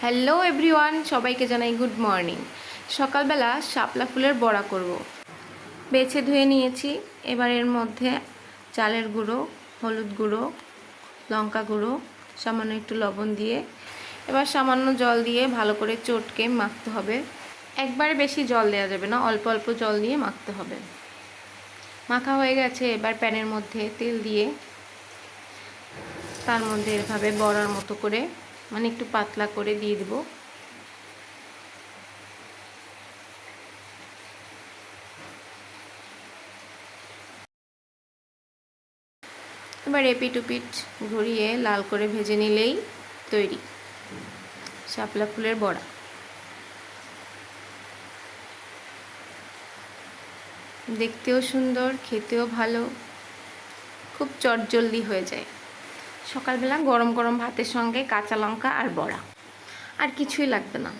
Hello everyone, সবাইকে জানাই good morning. সকালবেলা শাপলা ফুলের বড়া করব। বেছে ধুয়ে নিয়েছি। এবার এর মধ্যে চালের গুঁড়ো, হলুদ গুঁড়ো, লঙ্কা গুঁড়ো, সামান্য একটু লবণ দিয়ে এবার সামান্য জল দিয়ে ভালো করে চটকে মাখতে হবে। একবারে বেশি জল দেওয়া যাবে না, অল্প অল্প জল দিয়ে মাখতে হবে। মাখা হয়ে গেছে। এবার প্যানের মধ্যে তেল দিয়ে তার মধ্যে এভাবে বড়ার মতো করে মানে একটু পাতলা করে দিয়ে দেব। এবার এপিট ওপিট ঘুরিয়ে লাল করে ভেজে নিলেই তৈরি শাপলা ফুলের বড়া। দেখতেও সুন্দর, খেতেও ভালো, খুব চটজলদি হয়ে যায়। সকালবেলা গরম গরম ভাতের সঙ্গে কাঁচা লঙ্কা আর বড়া, আর কিছুই লাগবে না।